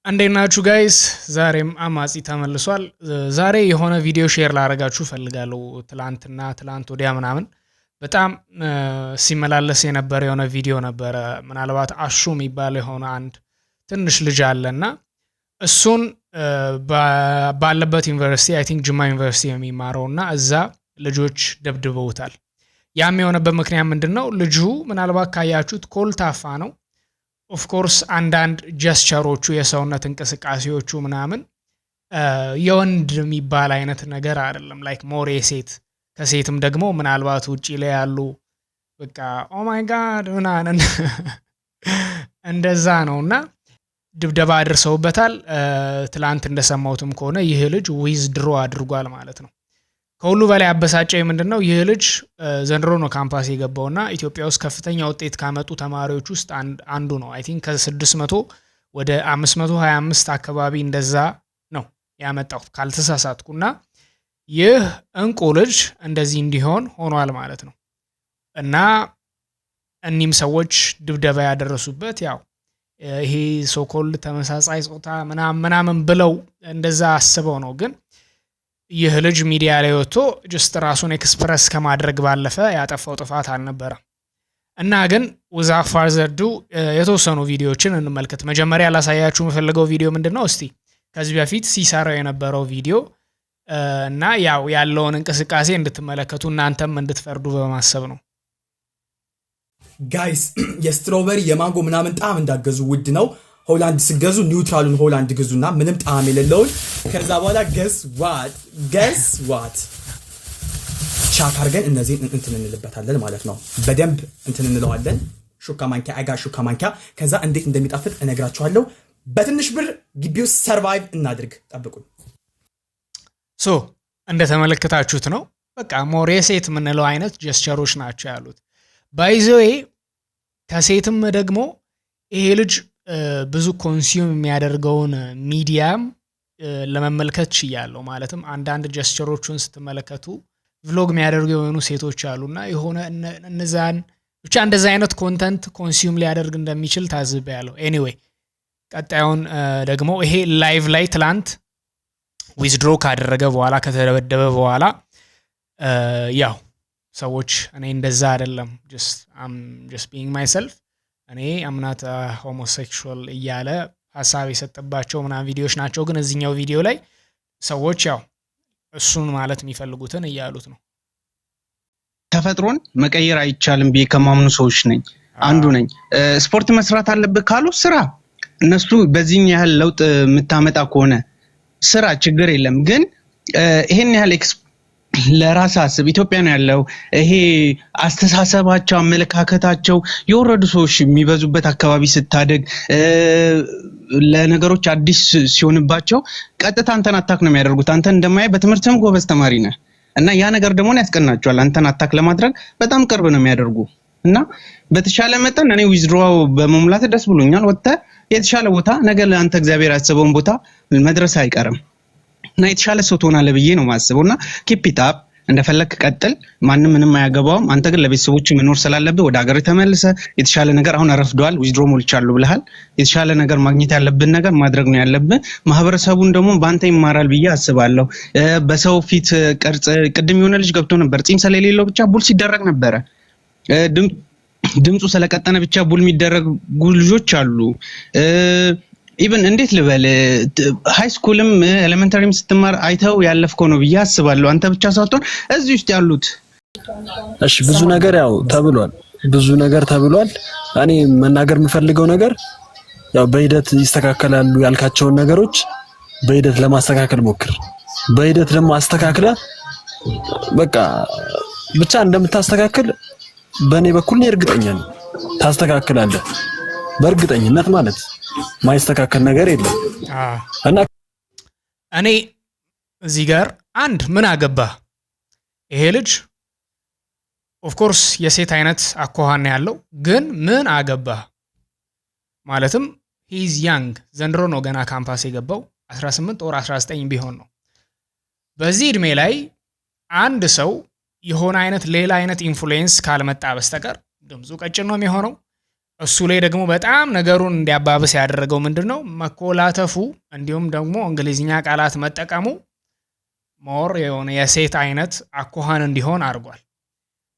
አንዴናችሁ ጋይስ ዛሬም አማጺ ተመልሷል። ዛሬ የሆነ ቪዲዮ ሼር ላደርጋችሁ ፈልጋለሁ። ትላንት ወዲያ ምናምን በጣም ሲመላለስ የነበረ የሆነ ቪዲዮ ነበረ። ምናልባት አሹ የሚባል የሆነ አንድ ትንሽ ልጅ አለና እሱን ባለበት ዩኒቨርሲቲ አይ ቲንክ ጅማ ዩኒቨርሲቲ የሚማረውና እዛ ልጆች ደብድበውታል። ያም የሆነበት ምክንያት ምንድነው? ልጁ ምናልባት ካያችሁት ኮልታፋ ነው። ኦፍ ኮርስ አንዳንድ ጀስቸሮቹ የሰውነት እንቅስቃሴዎቹ ምናምን የወንድ የሚባል አይነት ነገር አይደለም። ላይክ ሞር የሴት ከሴትም ደግሞ ምናልባት ውጪ ላይ ያሉ በቃ ኦ ማይ ጋድ ምናምን እንደዛ ነውና ድብደባ አድርሰውበታል። ትላንት እንደሰማሁትም ከሆነ ይህ ልጅ ዊዝድሮ አድርጓል ማለት ነው። ከሁሉ በላይ አበሳጨኝ ምንድነው? ይህ ልጅ ዘንድሮ ነው ካምፓስ የገባውና ኢትዮጵያ ውስጥ ከፍተኛ ውጤት ካመጡ ተማሪዎች ውስጥ አንዱ ነው። አይ ቲንክ ከ600 ወደ 525 አካባቢ እንደዛ ነው ያመጣው ካልተሳሳትኩና ይህ እንቁ ልጅ እንደዚህ እንዲሆን ሆኗል ማለት ነው። እና እኒም ሰዎች ድብደባ ያደረሱበት ያው ይሄ ሶኮል ተመሳሳይ ጾታ ምናምን ብለው እንደዛ አስበው ነው። ግን ይህ ልጅ ሚዲያ ላይ ወጥቶ ጀስት ራሱን ኤክስፕረስ ከማድረግ ባለፈ ያጠፋው ጥፋት አልነበረም። እና ግን without further ado የተወሰኑ ቪዲዮዎችን እንመልከት። መጀመሪያ ላሳያችሁ የምፈልገው ቪዲዮ ምንድነው? እስቲ ከዚህ በፊት ሲሰራው የነበረው ቪዲዮ እና ያለውን እንቅስቃሴ እንድትመለከቱ እናንተም እንድትፈርዱ በማሰብ ነው። ጋይስ የስትሮበሪ የማንጎ ምናምን ጣዕም እንዳገዙ ውድ ነው። ሆላንድ ስገዙ ኒውትራሉን ሆላንድ ግዙና ምንም ጣዕም የሌለውን ከዛ በኋላ ገስ ዋት ቻክ አድርገን እነዚህን እንትን እንልበታለን ማለት ነው። በደንብ እንትን እንለዋለን። ሹካ ማንኪያ አጋ ሹካ ማንኪያ። ከዛ እንዴት እንደሚጣፍጥ እነግራችኋለሁ። በትንሽ ብር ግቢ ውስጥ ሰርቫይቭ እናድርግ። ጠብቁን። ሶ እንደተመለከታችሁት ነው። በቃ ሞር የሴት የምንለው አይነት ጀስቸሮች ናቸው ያሉት። ባይዘዌ ከሴትም ደግሞ ይሄ ልጅ ብዙ ኮንሱም የሚያደርገውን ሚዲያም ለመመልከት ችያለሁ። ማለትም አንዳንድ ጀስቸሮቹን ስትመለከቱ ቭሎግ የሚያደርጉ የሆኑ ሴቶች አሉና የሆነ እነዛን ብቻ እንደዛ አይነት ኮንተንት ኮንሱም ሊያደርግ እንደሚችል ታዝቤያለሁ። ኤኒዌይ ቀጣዩን ደግሞ ይሄ ላይቭ ላይ ትላንት ዊዝድሮ ካደረገ በኋላ ከተደበደበ በኋላ ያው ሰዎች እኔ እንደዛ አይደለም just being myself እኔ አምናት ሆሞሴክሹዋል እያለ ሐሳብ የሰጠባቸው ምናምን ቪዲዮዎች ናቸው። ግን እዚህኛው ቪዲዮ ላይ ሰዎች ያው እሱን ማለት የሚፈልጉትን እያሉት ነው። ተፈጥሮን መቀየር አይቻልም ብዬ ከማምኑ ሰዎች ነኝ አንዱ ነኝ። ስፖርት መስራት አለብህ ካሉ ስራ፣ እነሱ በዚህን ያህል ለውጥ የምታመጣ ከሆነ ስራ ችግር የለም። ግን ይሄን ያህል ለራስ አስብ። ኢትዮጵያ ነው ያለው ይሄ አስተሳሰባቸው አመለካከታቸው የወረዱ ሰዎች የሚበዙበት አካባቢ ስታደግ ለነገሮች አዲስ ሲሆንባቸው ቀጥታ አንተን አታክ ነው የሚያደርጉት። አንተ እንደማይ በትምህርትም ጎበዝ ተማሪ ነህ እና ያ ነገር ደግሞ ያስቀናቸዋል። አንተን አታክ ለማድረግ በጣም ቅርብ ነው የሚያደርጉ እና በተሻለ መጠን እኔ ዊዝድሮው በመሙላት ደስ ብሎኛል። ወጥተህ የተሻለ ቦታ ነገ ለአንተ እግዚአብሔር ያሰበውን ቦታ መድረስ አይቀርም እና የተሻለ ሰው ትሆናለህ ብዬ ነው ማስበውና ኪፕ ኢት አፕ። እንደፈለክ ቀጥል። ማንም ምንም አያገባውም። አንተ ግን ለቤተሰቦች መኖር ስላለብህ ወደ ሀገር ተመልሰ የተሻለ ነገር አሁን ረፍዷል። ዊዝድሮ ሞልቻለሁ ብለሃል። የተሻለ ነገር ማግኘት ያለብን ነገር ማድረግ ነው ያለብን። ማህበረሰቡን ደግሞ ባንተ ይማራል ብዬ አስባለሁ። በሰው ፊት ቅርጽ ቅድም የሆነ ልጅ ገብቶ ነበር ጺም ስለሌለው ብቻ ቡል ሲደረግ ነበረ። ድምጹ ስለቀጠነ ብቻ ቡል የሚደረጉ ልጆች አሉ። ኢቭን እንዴት ልበል ሃይ ስኩልም ኤሌመንተሪም ስትማር አይተው ያለፍከው ነው ብዬ አስባለሁ። አንተ ብቻ ሳትሆን እዚህ ውስጥ ያሉት። እሺ ብዙ ነገር ተብሏል። እኔ መናገር የምፈልገው ነገር ያው በሂደት ይስተካከላሉ ያልካቸውን ነገሮች በሂደት ለማስተካከል ሞክር። በሂደት ደግሞ አስተካክለ በቃ ብቻ እንደምታስተካክል በእኔ በኩል ነው እርግጠኛ ነኝ። ታስተካክላለህ በእርግጠኝነት ማለት ማይስተካከል ነገር የለም። እና እኔ እዚህ ጋር አንድ ምን አገባ ይሄ ልጅ ኦፍ ኮርስ የሴት አይነት አኳኋን ያለው ግን ምን አገባ ማለትም ሂዝ ያንግ ዘንድሮ ነው ገና ካምፓስ የገባው 18 or 19 ቢሆን ነው። በዚህ እድሜ ላይ አንድ ሰው የሆነ አይነት ሌላ አይነት ኢንፍሉዌንስ ካልመጣ በስተቀር ድምፁ ቀጭን ነው የሚሆነው። እሱ ላይ ደግሞ በጣም ነገሩን እንዲያባብስ ያደረገው ምንድነው መኮላተፉ እንዲሁም ደግሞ እንግሊዝኛ ቃላት መጠቀሙ ሞር የሆነ የሴት አይነት አኳኋን እንዲሆን አድርጓል።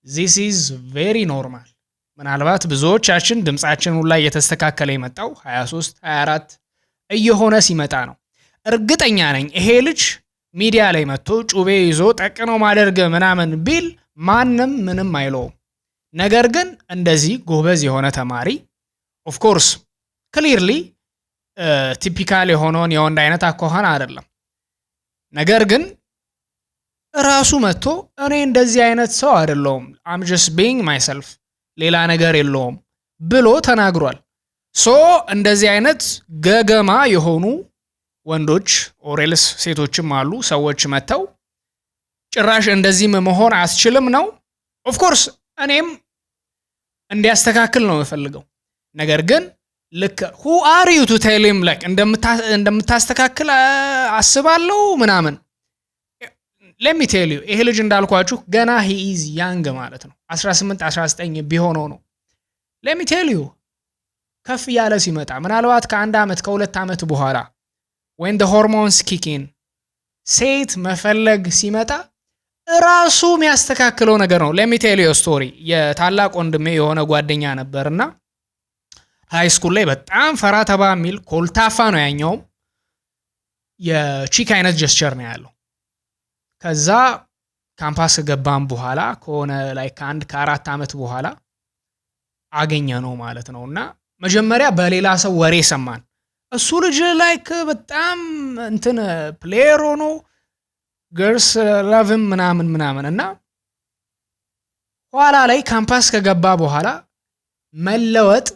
this is very normal። ምናልባት ብዙዎቻችን ድምጻችን ሁላ እየተስተካከለ የመጣው 23 24 እየሆነ ሲመጣ ነው። እርግጠኛ ነኝ ይሄ ልጅ ሚዲያ ላይ መጥቶ ጩቤ ይዞ ጠቅኖ ማደርገ ምናምን ቢል ማንም ምንም አይለውም። ነገር ግን እንደዚህ ጎበዝ የሆነ ተማሪ ኦፍ ኮርስ ክሊርሊ ቲፒካል የሆነውን የወንድ አይነት አኳኋን አይደለም። ነገር ግን ራሱ መጥቶ እኔ እንደዚህ አይነት ሰው አይደለሁም I'm just being myself ሌላ ነገር የለውም ብሎ ተናግሯል። ሶ እንደዚህ አይነት ገገማ የሆኑ ወንዶች ኦሬልስ ሴቶችም አሉ ሰዎች መተው ጭራሽ እንደዚህ መሆን አስችልም ነው። ኦፍ ኮርስ እኔም እንዲያስተካክል ነው የምፈልገው። ነገር ግን ልክ who are you to tell him like እንደምታስተካክል አስባለሁ ምናምን let me tell you ይሄ ልጅ እንዳልኳችሁ ገና he is young ማለት ነው 18 19 ቢሆነው ነው let me tell you ከፍ ያለ ሲመጣ ምናልባት ከአንድ አመት ከሁለት አመት በኋላ when the hormones kick in ሴት መፈለግ ሲመጣ ራሱ የሚያስተካክለው ነገር ነው። let me tell you a story የታላቅ ወንድሜ የሆነ ጓደኛ ነበርና ሃይ ስኩል ላይ በጣም ፈራ ተባ የሚል ኮልታፋ ነው ያኛው የቺክ አይነት ጀስቸር ነው ያለው። ከዛ ካምፓስ ገባን በኋላ ከሆነ ላይ ከአንድ ከአራት አመት በኋላ አገኘ ነው ማለት ነውና መጀመሪያ በሌላ ሰው ወሬ ሰማን እሱ ልጅ ላይክ በጣም እንትን ፕሌየር ሆኖ girls love him ምናምን እና ኋላ ላይ ካምፓስ ከገባ በኋላ መለወጥ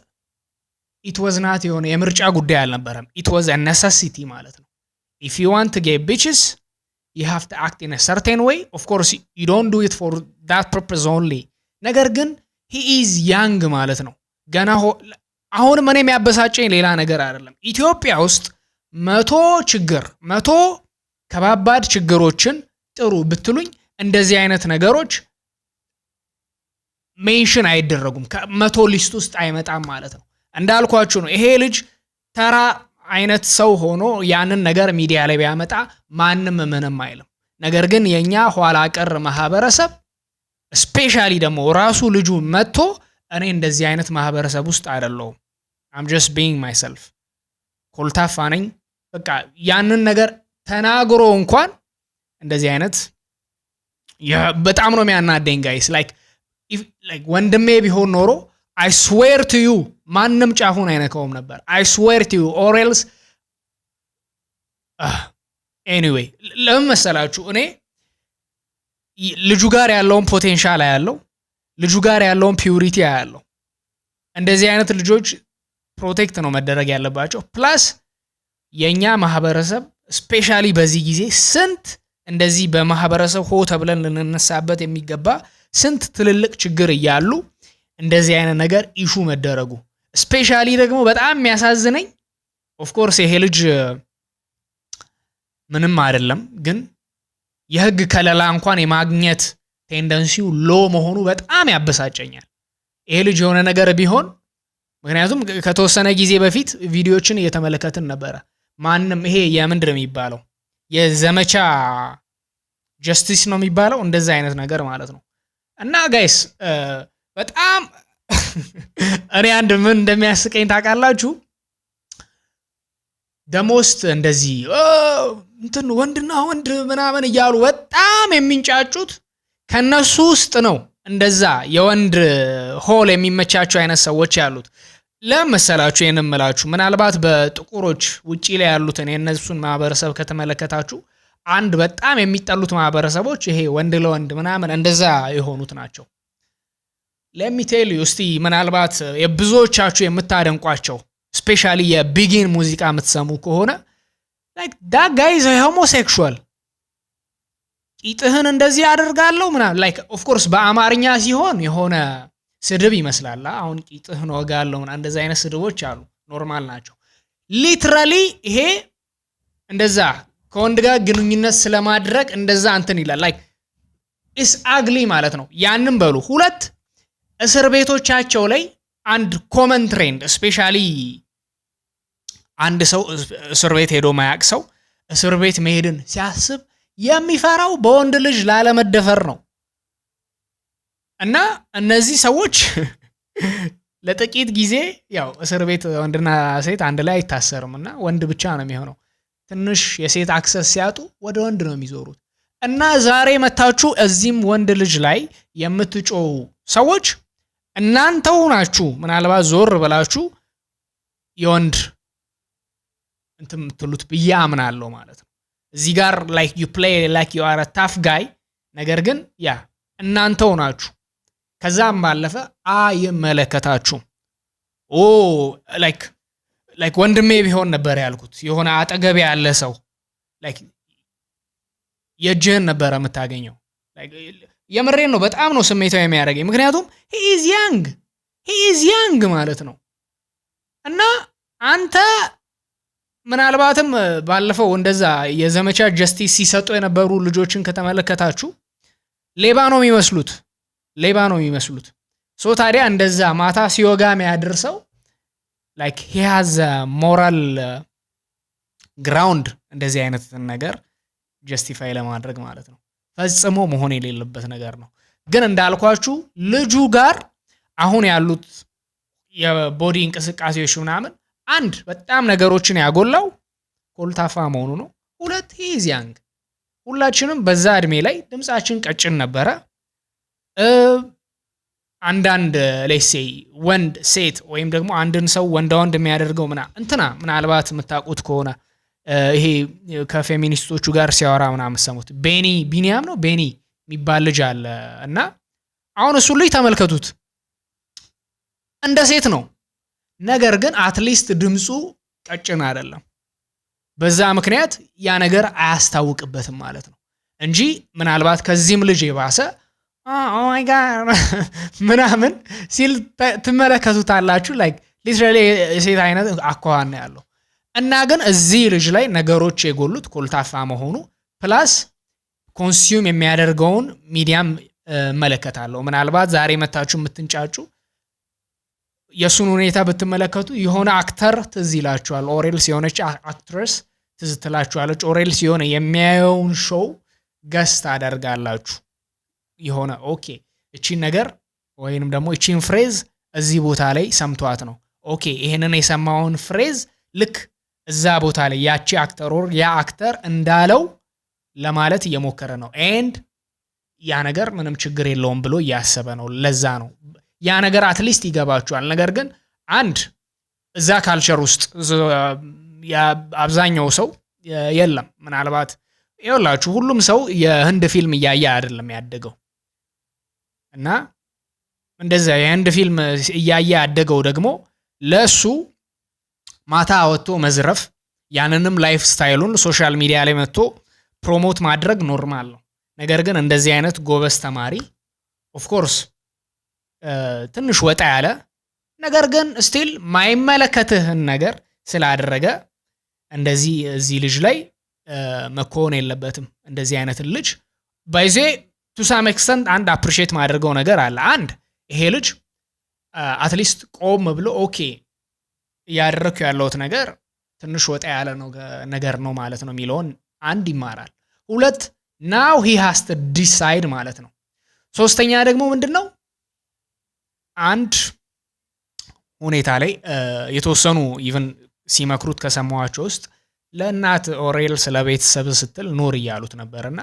it was not የሆነ የምርጫ ጉዳይ አልነበረም it was a necessity ማለት ነው። if you want to get bitches you have to act in a certain way of course you don't do it for that purpose only ነገር ግን he is young ማለት ነው ገና አሁን ምን የሚያበሳጨኝ ሌላ ነገር አይደለም ኢትዮጵያ ውስጥ 100 ከባባድ ችግሮችን ጥሩ ብትሉኝ እንደዚህ አይነት ነገሮች ሜንሽን አይደረጉም ከ100 ሊስት ውስጥ አይመጣም ማለት ነው። እንዳልኳችሁ ነው ይሄ ልጅ ተራ አይነት ሰው ሆኖ ያንን ነገር ሚዲያ ላይ ቢያመጣ ማንም ምንም አይልም። ነገር ግን የኛ ኋላ ቀር ማህበረሰብ ስፔሻሊ ደግሞ ራሱ ልጁ መጥቶ እኔ እንደዚህ አይነት ማህበረሰብ ውስጥ አይደለሁም I'm just being myself ኮልታፋ ነኝ በቃ ያንን ነገር ተናግሮ እንኳን እንደዚህ አይነት በጣም ነው የሚያናደኝ ጋይስ like if like ወንድሜ ቢሆን ኖሮ I swear to you ማንንም ጫፉን አይነካውም ነበር I swear to you or else anyway ለምን መሰላችሁ እኔ ልጁ ጋር ያለውን ፖቴንሻል ያለው ልጁ ጋር ያለውን ፒዩሪቲ ያለው እንደዚህ አይነት ልጆች ፕሮቴክት ነው መደረግ ያለባቸው ፕላስ የኛ ማህበረሰብ ስፔሻሊ በዚህ ጊዜ ስንት እንደዚህ በማህበረሰብ ሆ ተብለን ልንነሳበት የሚገባ ስንት ትልልቅ ችግር እያሉ እንደዚህ አይነት ነገር ኢሹ መደረጉ ስፔሻሊ ደግሞ በጣም የሚያሳዝነኝ ኦፍ ኮርስ ይሄ ልጅ ምንም አይደለም ግን የህግ ከለላ እንኳን የማግኘት ቴንደንሲው ሎ መሆኑ በጣም ያበሳጨኛል። ይሄ ልጅ የሆነ ነገር ቢሆን ምክንያቱም ከተወሰነ ጊዜ በፊት ቪዲዮችን እየተመለከትን ነበር ማንንም ይሄ የምንድነው የሚባለው የዘመቻ ጀስቲስ ነው የሚባለው እንደዛ አይነት ነገር ማለት ነው። እና ጋይስ በጣም እኔ አንድ ምን እንደሚያስቀኝ ታውቃላችሁ ደሞስት እንደዚህ እንትን ወንድና ወንድ ምናምን እያሉ በጣም የሚንጫጩት ከነሱ ውስጥ ነው እንደዛ የወንድ ሆል የሚመቻቸው አይነት ሰዎች ያሉት ለምሳላችሁ የነመላችሁ ምናልባት በጥቁሮች ውጪ ላይ ያሉትን የነሱን ማህበረሰብ ከተመለከታችሁ አንድ በጣም የሚጠሉት ማህበረሰቦች ይሄ ወንድ ለወንድ ምናምን እንደዛ የሆኑት ናቸው። let me tell you እስቲ ምናልባት የብዙዎቻችሁ የምታደንቋቸው ስፔሻሊ የቢጊን ሙዚቃ የምትሰሙ ከሆነ like that guy is a homosexual ቂጥህን እንደዚህ ያደርጋለሁ ምናምን like of course በአማርኛ ሲሆን የሆነ ስድብ ይመስላል አሁን ቂጥህን ወጋለሁ ምናምን እንደዛ አይነት ስድቦች አሉ ኖርማል ናቸው ሊትራሊ ይሄ እንደዛ ከወንድ ጋር ግንኙነት ስለማድረግ እንደዛ እንትን ይላል like is ugly ማለት ነው። ያንን በሉ ሁለት እስር ቤቶቻቸው ላይ አንድ ኮመን ትሬንድ ስፔሻሊ አንድ ሰው እስር ቤት ሄዶ ማያቅ ሰው እስር ቤት መሄድን ሲያስብ የሚፈራው በወንድ ልጅ ላለመደፈር ነው። እና እነዚህ ሰዎች ለጥቂት ጊዜ ያው እስር ቤት ወንድና ሴት አንድ ላይ አይታሰርምና ወንድ ብቻ ነው የሚሆነው። ትንሽ የሴት አክሰስ ሲያጡ ወደ ወንድ ነው የሚዞሩት። እና ዛሬ መታችሁ እዚህም ወንድ ልጅ ላይ የምትጮው ሰዎች እናንተው ናችሁ። ምናልባት ዞር ብላችሁ የወንድ እንትን የምትሉት ብዬ አምናለሁ ማለት ነው። እዚህ ጋር like you play like you are a tough guy ነገር ግን ያ እናንተው ናችሁ። ከዛም ባለፈ አይመለከታችሁም። like ወንድሜ ቢሆን ነበር ያልኩት። የሆነ አጠገቤ ያለ ሰው like የእጅህን ነበር የምታገኘው። የምሬን ነው። በጣም ነው ስሜታዊ የሚያደርገኝ። ምክንያቱም he is young ማለት ነው። እና አንተ ምናልባትም ባለፈው እንደዛ የዘመቻ ጀስቲስ ሲሰጡ የነበሩ ልጆችን ከተመለከታችሁ ሌባ ነው የሚመስሉት። ሶ ታዲያ እንደዛ ማታ ሲወጋ የሚያደርሰው like he has a moral ground እንደዚህ አይነት ነገር ጀስቲፋይ ለማድረግ ማለት ነው። ፈጽሞ መሆን የሌለበት ነገር ነው። ግን እንዳልኳችሁ ልጁ ጋር አሁን ያሉት የቦዲ እንቅስቃሴዎች ምናምን አንድ በጣም ነገሮችን ያጎላው ኮልታፋ መሆኑ ነው። ሁለት he is young። ሁላችንም በዛ እድሜ ላይ ድምጻችን ቀጭን ነበረ። አንዳንድ ሌሴ ወንድ ሴት ወይም ደግሞ አንድን ሰው ወንድ የሚያደርገው ምናልባት የምታውቁት ከሆነ ይሄ ከፌሚኒስቶቹ ጋር ሲያወራ ምናምን ሰሙት። ቢኒያም ነው ቤኒ የሚባል ልጅ አለ እና አሁን እሱ ልጅ ተመልከቱት እንደ ሴት ነው። ነገር ግን አትሊስት ድምፁ ቀጭን አይደለም። በዛ ምክንያት ያ ነገር አያስታውቅበትም ማለት ነው እንጂ ምናልባት ከዚህም ልጅ የባሰ ኦ ማይ ጋድ ምናምን ሲል ትመለከቱታላችሁ። ላይክ ሊትራሊ ሴት አይነት አኳኋን ያለው እና ግን እዚህ ልጅ ላይ ነገሮች የጎሉት ኮልታፋ መሆኑ ፕላስ ኮንሱም የሚያደርገውን ሚዲያም መለከታለሁ። ምናልባት ዛሬ መታችሁ የምትንጫጩ የሱን ሁኔታ ብትመለከቱ የሆነ አክተር ትዝ ይላችኋል። ኦሬልስ የሆነች አክትረስ ትዝ ትላችኋለች። ኦሬልስ የሆነ የሚያየውን ሾው ገስት አደርጋላችሁ የሆነ ኦኬ እቺን ነገር ወይንም ደግሞ እቺን ፍሬዝ እዚህ ቦታ ላይ ሰምቷት ነው ኦኬ ይሄንን የሰማውን ፍሬዝ ልክ እዛ ቦታ ላይ ያቺ አክተር ኦር ያ አክተር እንዳለው ለማለት እየሞከረ ነው ኤንድ ያ ነገር ምንም ችግር የለውም ብሎ እያሰበ ነው። ለዛ ነው ያ ነገር አትሊስት ይገባችኋል። ነገር ግን አንድ እዛ ካልቸር ውስጥ አብዛኛው ሰው የለም። ምናልባት ይኸውላችሁ ሁሉም ሰው የህንድ ፊልም እያየ አይደለም ያደገው እና እንደዛ የህንድ ፊልም እያየ ያደገው ደግሞ ለሱ ማታ ወጥቶ መዝረፍ ያንንም ላይፍ ስታይሉን ሶሻል ሚዲያ ላይ መጥቶ ፕሮሞት ማድረግ ኖርማል ነው። ነገር ግን እንደዚህ አይነት ጎበዝ ተማሪ ኦፍ ኮርስ ትንሽ ወጣ ያለ ነገር ግን ስቲል ማይመለከትህን ነገር ስላደረገ እንደዚህ እዚህ ልጅ ላይ መኮን የለበትም። እንደዚህ አይነት ልጅ ባይዜ ቱ ሳም ኤክስተንት አንድ አፕሪሺየት ማድረገው ነገር አለ። አንድ ይሄ ልጅ አትሊስት ቆም ብሎ ኦኬ ያደረኩ ያለውት ነገር ትንሽ ወጣ ያለ ነገር ነው ማለት ነው የሚለውን አንድ ይማራል። ሁለት ናው ሂ ሃስ ቱ ዲሳይድ ማለት ነው። ሶስተኛ ደግሞ ምንድነው አንድ ሁኔታ ላይ የተወሰኑ ኢቭን ሲመክሩት ከሰማዋቸው ውስጥ ለእናት ኦሬል ስለ ቤተሰብ ስትል ኑር እያሉት ነበርና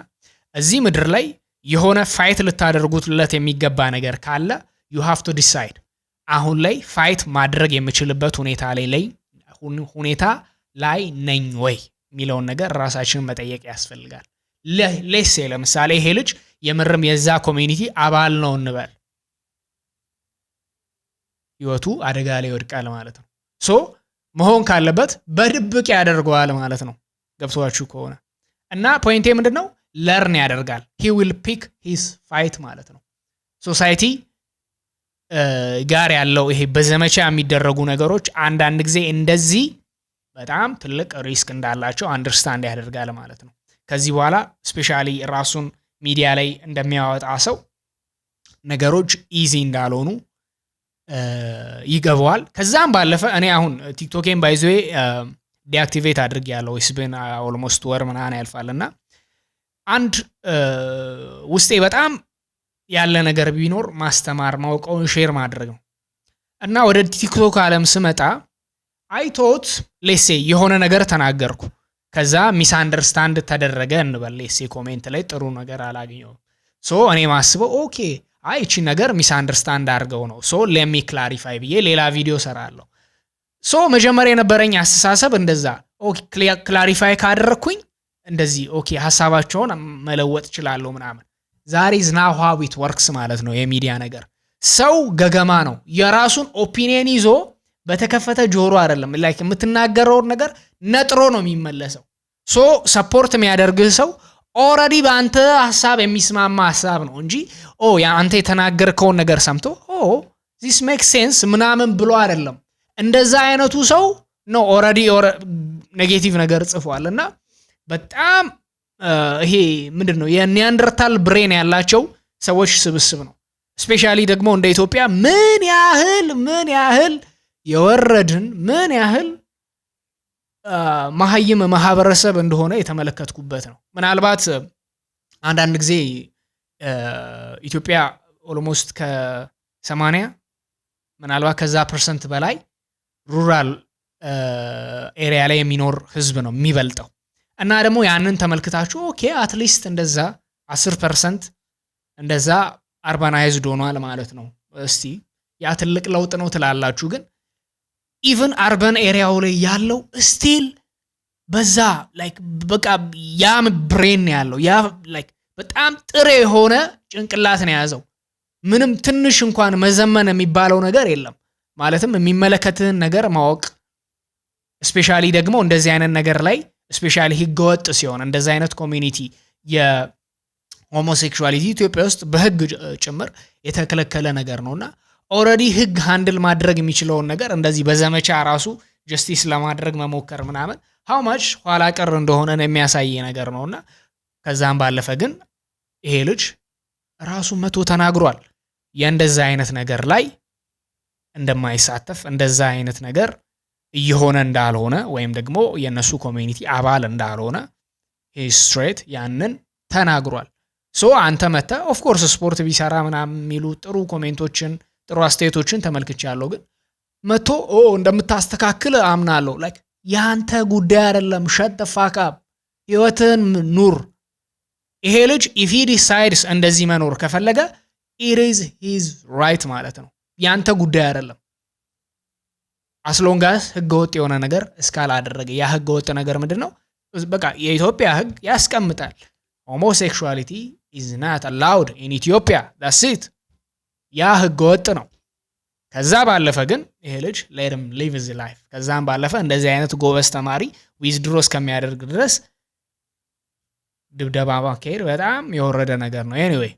እዚህ ምድር ላይ የሆነ ፋይት ልታደርጉትለት የሚገባ ነገር ካለ you have to decide አሁን ላይ ፋይት ማድረግ የምችልበት ሁኔታ ላይ ነኝ ወይ የሚለውን ነገር ራሳችንን መጠየቅ ያስፈልጋል። ሌሴ ለምሳሌ ይሄ ልጅ የምርም የዛ ኮሚኒቲ አባል ነው እንበል፣ ህይወቱ አደጋ ላይ ይወድቃል ማለት ነው። ሶ መሆን ካለበት በድብቅ ያደርገዋል ማለት ነው። ገብቷችሁ ከሆነ እና ፖይንቴ ምንድነው ለርን ያደርጋል። he will pick his fight ማለት ነው። ሶሳይቲ ጋር ያለው ይሄ በዘመቻ የሚደረጉ ነገሮች አንዳንድ ጊዜ እንደዚህ በጣም ትልቅ ሪስክ እንዳላቸው አንደርስታንድ ያደርጋል ማለት ነው። ከዚህ በኋላ ስፔሻሊ ራሱን ሚዲያ ላይ እንደሚያወጣ ሰው ነገሮች ኢዚ እንዳልሆኑ ይገባዋል። ከዛም ባለፈ እኔ አሁን ቲክቶኬን ባይዞዬ ዲአክቲቬት አድርጌያለሁ ስብን ኦልሞስት ወር ምናምን ያልፋልና አንድ ውስጤ በጣም ያለ ነገር ቢኖር ማስተማር ማውቀውን ሼር ማድረግ ነው እና ወደ ቲክቶክ ዓለም ስመጣ አይቶት ሌሴ የሆነ ነገር ተናገርኩ ከዛ ሚስ አንደርስታንድ ተደረገ እንበል ሌሴ ኮሜንት ላይ ጥሩ ነገር አላገኘሁም ሶ እኔ ማስበው ኦኬ አይ እቺ ነገር ሚስ አንደርስታንድ አድርገው ነው ሶ ሌት ሚ ክላሪፋይ ብዬ ሌላ ቪዲዮ ሰራለሁ ሶ መጀመሪያ የነበረኝ አስተሳሰብ እንደዛ ኦኬ ክላሪፋይ ካደረኩኝ እንደዚህ ኦኬ ሐሳባቸውን መለወጥ ይችላልው ምናምን ዛሬ ዝናው how it works ማለት ነው የሚዲያ ነገር ሰው ገገማ ነው የራሱን ኦፒኒየን ይዞ በተከፈተ ጆሮ አይደለም ላይክ የምትናገረው ነገር ነጥሮ ነው የሚመለሰው ሶ ሰፖርት የሚያደርግህ ሰው ኦሬዲ በአንተ ሐሳብ የሚስማማ ሐሳብ ነው እንጂ ያ አንተ የተናገርከው ነገር ሰምቶ this makes sense ምናምን ብሎ አይደለም እንደዛ አይነቱ ሰው ነው ኦሬዲ ኔጌቲቭ ነገር ጽፏልና በጣም ይሄ ምንድነው የኒያንደርታል ብሬን ያላቸው ሰዎች ስብስብ ነው ስፔሻሊ ደግሞ እንደ ኢትዮጵያ ምን ያህል የወረድን ምን ያህል ማህይም ማህበረሰብ እንደሆነ የተመለከትኩበት ነው ምናልባት አንዳንድ ጊዜ ኢትዮጵያ ኦልሞስት ከ80 ምናልባት ከዛ ፐርሰንት በላይ ሩራል ኤሪያ ላይ የሚኖር ህዝብ ነው የሚበልጠው እና ደግሞ ያንን ተመልክታችሁ ኦኬ አትሊስት እንደዛ 10% እንደዛ አርባናይዝድ ሆኗል ማለት ነው እስቲ ያ ትልቅ ለውጥ ነው ትላላችሁ ግን ኢቭን አርባን ኤሪያው ላይ ያለው ስቲል በዛ ላይክ በቃ ያ ብሬን ያለው ያ ላይክ በጣም ጥሬ የሆነ ጭንቅላት ነው ያዘው ምንም ትንሽ እንኳን መዘመን የሚባለው ነገር የለም ማለትም የሚመለከተን ነገር ማወቅ ስፔሻሊ ደግሞ እንደዚህ አይነት ነገር ላይ ስፔሻሊ ህገወጥ ሲሆን እንደዚህ አይነት ኮሚኒቲ የሆሞሴክሹዋሊቲ ኢትዮጵያ ውስጥ በህግ ጭምር የተከለከለ ነገር ነውና ኦሬዲ ህግ ሃንድል ማድረግ የሚችለው ነገር እንደዚህ በዘመቻ ራሱ ጀስቲስ ለማድረግ መሞከር ምናምን how much ኋላ ቀር እንደሆነ የሚያሳይ ነገር ነውና ከዛም ባለፈ ግን ይሄ ልጅ ራሱ መቶ ተናግሯል የእንደዛ አይነት ነገር ላይ እንደማይሳተፍ እንደዛ አይነት ነገር እየሆነ እንዳልሆነ ወይም ደግሞ የነሱ ኮሚኒቲ አባል እንዳልሆነ ስትሬት ያንን ተናግሯል ሶ አንተ መጣ ኦፍ ኮርስ ስፖርት ቢሰራ ምናምን የሚሉ ጥሩ ኮሜንቶችን ጥሩ አስተያየቶችን ተመልክቻለሁ ግን መቶ እንደምታስተካክል አምናለሁ ላይክ ያንተ ጉዳይ አይደለም shut the fuck up ህይወትን ኑር ይሄ ልጅ if he decides እንደዚህ መኖር ከፈለገ it is his right ማለት ነው ያንተ ጉዳይ አይደለም as long as ህገወጥ የሆነ ነገር እስካላደረገ ያ ህገወጥ ነገር ምንድነው በቃ የኢትዮጵያ ህግ ያስቀምጣል homosexuality is not allowed in Ethiopia that's it ያ ህገወጥ ነው ከዛ ባለፈ ግን ይሄ ልጅ let him live his life ከዛም ባለፈ እንደዚህ አይነት ጎበዝ ተማሪ ዊዝድሮስ ከሚያደርግ ድረስ ድብደባ ማካሄድ በጣም የወረደ ነገር ነው anyway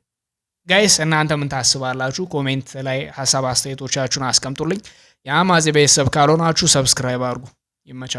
ጋይስ እናንተ ምን ታስባላችሁ ኮሜንት ላይ ሐሳብ አስተያየቶቻችሁን አስቀምጡልኝ ያማዚ ቤተሰብ ካልሆናችሁ ሰብስክራይብ አድርጉ ይመቻችሁ